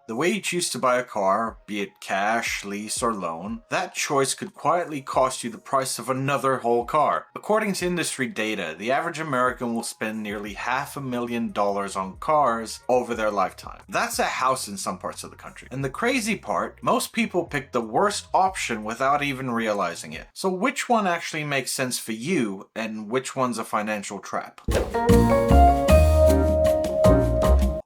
The way you choose to buy a car, be it cash, lease, or loan, that choice could quietly cost you the price of another whole car. According to industry data, the average American will spend nearly $500,000 on cars over their lifetime. That's a house in some parts of the country. And the crazy part, most people pick the worst option without even realizing it. So which one actually makes sense for you, and which one's a financial trap?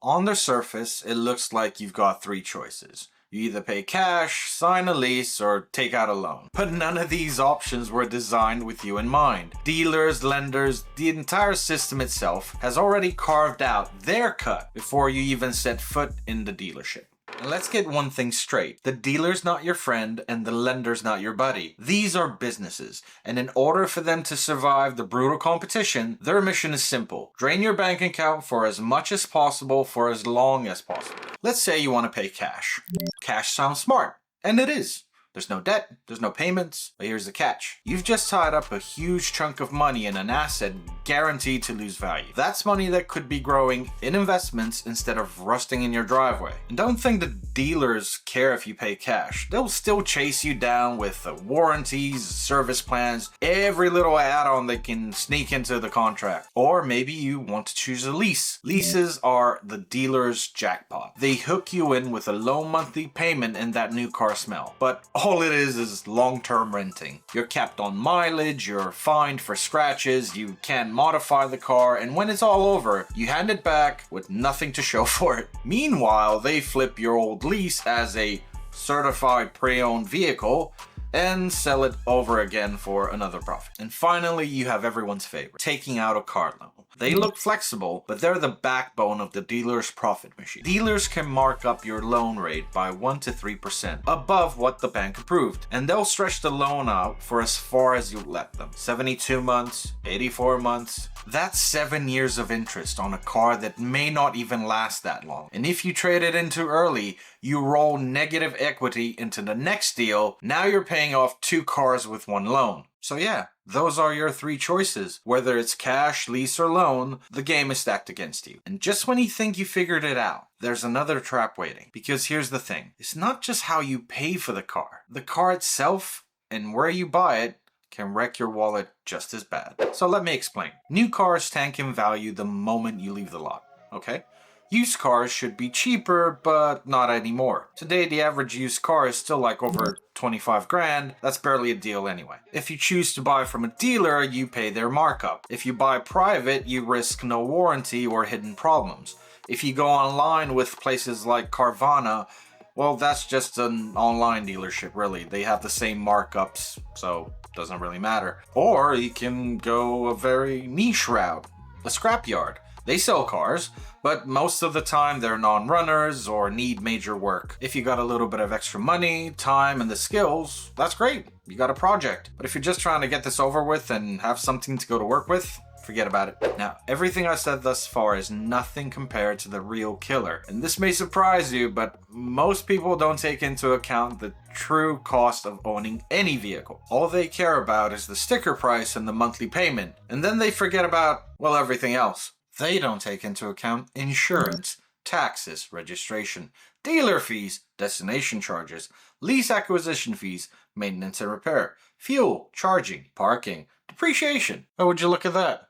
On the surface, it looks like you've got three choices. You either pay cash, sign a lease, or take out a loan. But none of these options were designed with you in mind. Dealers, lenders, the entire system itself has already carved out their cut before you even set foot in the dealership. And let's get one thing straight. The dealer's not your friend and the lender's not your buddy. These are businesses, and in order for them to survive the brutal competition, their mission is simple. Drain your bank account for as much as possible for as long as possible. Let's say you want to pay cash. Cash sounds smart, and it is. There's no debt, there's no payments, but here's the catch. You've just tied up a huge chunk of money in an asset guaranteed to lose value. That's money that could be growing in investments instead of rusting in your driveway. And don't think the dealers care if you pay cash. They'll still chase you down with warranties, service plans, every little add-on they can sneak into the contract. Or maybe you want to choose a lease. Leases are the dealer's jackpot. They hook you in with a low monthly payment and that new car smell. But all it is long-term renting. You're capped on mileage, you're fined for scratches, you can't modify the car, and when it's all over, you hand it back with nothing to show for it. Meanwhile, they flip your old lease as a certified pre-owned vehicle and sell it over again for another profit. And finally, you have everyone's favorite, taking out a car loan. They look flexible, but they're the backbone of the dealer's profit machine. Dealers can mark up your loan rate by 1 to 3% above what the bank approved, and they'll stretch the loan out for as far as you let them. 72 months, 84 months. That's 7 years of interest on a car that may not even last that long. And if you trade it in too early, you roll negative equity into the next deal. Now you're paying off 2 cars with 1 loan. So yeah, those are your 3 choices. Whether it's cash, lease, or loan, the game is stacked against you. And just when you think you figured it out, there's another trap waiting. Because here's the thing. It's not just how you pay for the car. The car itself and where you buy it can wreck your wallet just as bad. So let me explain. New cars tank in value the moment you leave the lot, okay? Used cars should be cheaper, but not anymore. Today, the average used car is still like over 25 grand. That's barely a deal anyway. If you choose to buy from a dealer, you pay their markup. If you buy private, you risk no warranty or hidden problems. If you go online with places like Carvana, well, that's just an online dealership, really. They have the same markups, so it doesn't really matter. Or you can go a very niche route, a scrapyard. They sell cars, but most of the time they're non-runners or need major work. If you got a little bit of extra money, time, and the skills, that's great. You got a project. But if you're just trying to get this over with and have something to go to work with, forget about it. Now, everything I said thus far is nothing compared to the real killer. And this may surprise you, but most people don't take into account the true cost of owning any vehicle. All they care about is the sticker price and the monthly payment. And then they forget about, well, everything else. They don't take into account insurance, taxes, registration, dealer fees, destination charges, lease acquisition fees, maintenance and repair, fuel, charging, parking, depreciation. Oh, would you look at that?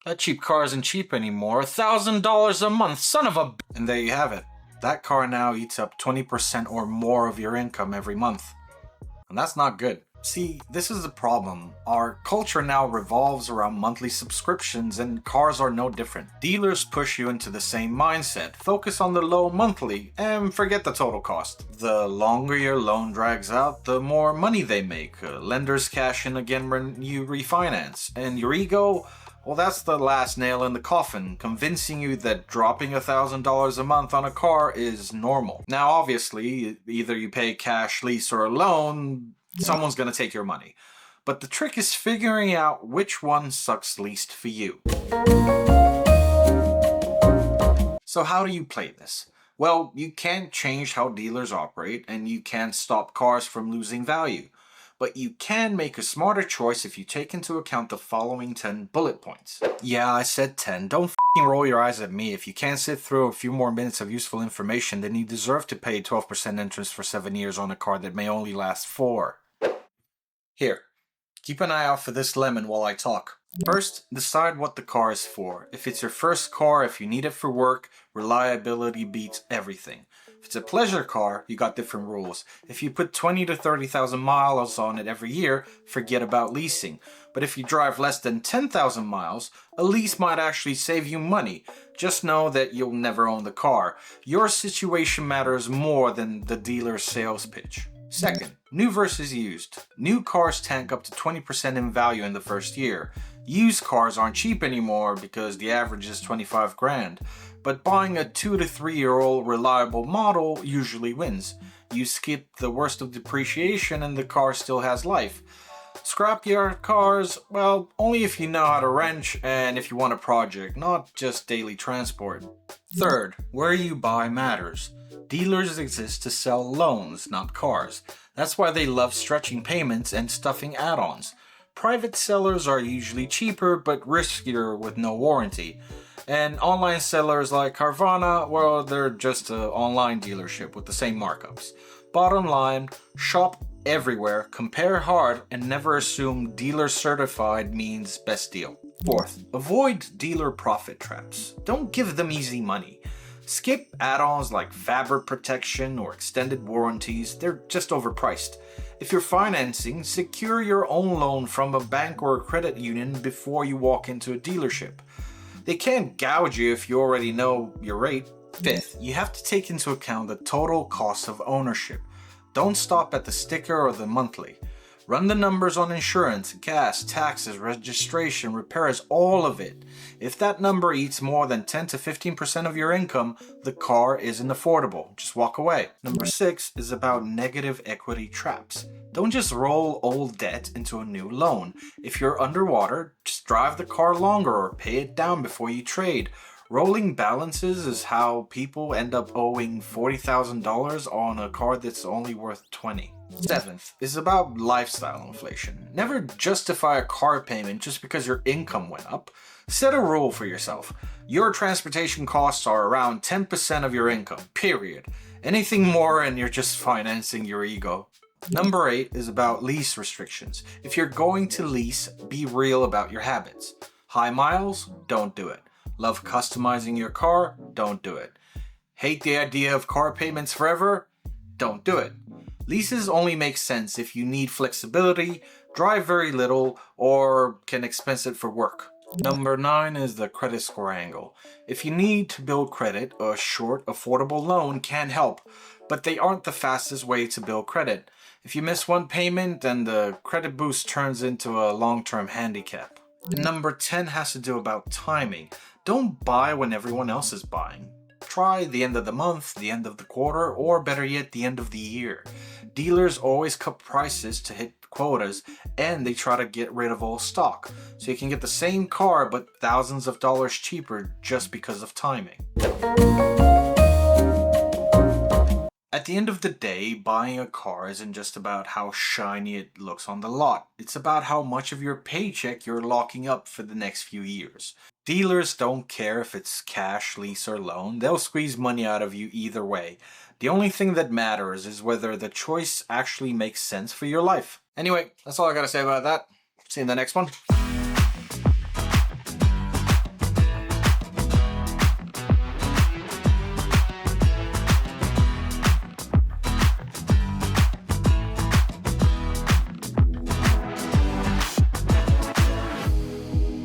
That cheap car isn't cheap anymore. $1,000 a month, son of a... And there you have it. That car now eats up 20% or more of your income every month. And that's not good. See, this is the problem. Our culture now revolves around monthly subscriptions, and cars are no different. Dealers push you into the same mindset. Focus on the low monthly and forget the total cost. The longer your loan drags out, the more money they make. Lenders cash in again when you refinance. And your ego, well, that's the last nail in the coffin, convincing you that dropping $1,000 a month on a car is normal. Now, obviously, either you pay cash, lease, or a loan, someone's going to take your money. But the trick is figuring out which one sucks least for you. So how do you play this? Well, you can't change how dealers operate, and you can't stop cars from losing value. but you can make a smarter choice if you take into account the following 10 bullet points. Yeah, I said 10. Don't f***ing roll your eyes at me. If you can't sit through a few more minutes of useful information, then you deserve to pay 12% interest for 7 years on a car that may only last 4. Here, keep an eye out for this lemon while I talk. First, decide what the car is for. If it's your first car, if you need it for work, reliability beats everything. If it's a pleasure car, you got different rules. If you put 20 to 30,000 miles on it every year, forget about leasing. But if you drive less than 10,000 miles, a lease might actually save you money. Just know that you'll never own the car. Your situation matters more than the dealer's sales pitch. Second, new versus used. New cars tank up to 20% in value in the first year. Used cars aren't cheap anymore because the average is 25 grand. But buying a 2 to 3 year old reliable model usually wins. You skip the worst of depreciation and the car still has life. Scrapyard cars, well, only if you know how to wrench and if you want a project, not just daily transport. Third, where you buy matters. Dealers exist to sell loans, not cars. That's why they love stretching payments and stuffing add-ons. Private sellers are usually cheaper but riskier with no warranty. And online sellers like Carvana, well, they're just an online dealership with the same markups. Bottom line, shop everywhere, compare hard, and never assume dealer certified means best deal. Fourth, avoid dealer profit traps. Don't give them easy money. Skip add-ons like fabric protection or extended warranties, they're just overpriced. If you're financing, secure your own loan from a bank or a credit union before you walk into a dealership. They can't gouge you if you already know your rate. Fifth, you have to take into account the total cost of ownership. Don't stop at the sticker or the monthly. Run the numbers on insurance, gas, taxes, registration, repairs, all of it. If that number eats more than 10 to 15% of your income, the car isn't affordable. Just walk away. Number 6 is about negative equity traps. Don't just roll old debt into a new loan. If you're underwater, just drive the car longer or pay it down before you trade. Rolling balances is how people end up owing $40,000 on a car that's only worth $20,000. Seventh is about lifestyle inflation. Never justify a car payment just because your income went up. Set a rule for yourself. Your transportation costs are around 10% of your income, period. Anything more and you're just financing your ego. Number 8 is about lease restrictions. If you're going to lease, be real about your habits. High miles? Don't do it. Love customizing your car? Don't do it. Hate the idea of car payments forever? Don't do it. Leases only make sense if you need flexibility, drive very little, or can expense it for work. Number 9 is the credit score angle. If you need to build credit, a short, affordable loan can help, but they aren't the fastest way to build credit. If you miss one payment, then the credit boost turns into a long-term handicap. Number 10 has to do about timing. Don't buy when everyone else is buying. Try the end of the month, the end of the quarter, or better yet, the end of the year. Dealers always cut prices to hit quotas, and they try to get rid of old stock. So you can get the same car, but thousands of dollars cheaper just because of timing. At the end of the day, buying a car isn't just about how shiny it looks on the lot. It's about how much of your paycheck you're locking up for the next few years. Dealers don't care if it's cash, lease, or loan. They'll squeeze money out of you either way. The only thing that matters is whether the choice actually makes sense for your life. Anyway, that's all I gotta say about that. See you in the next one.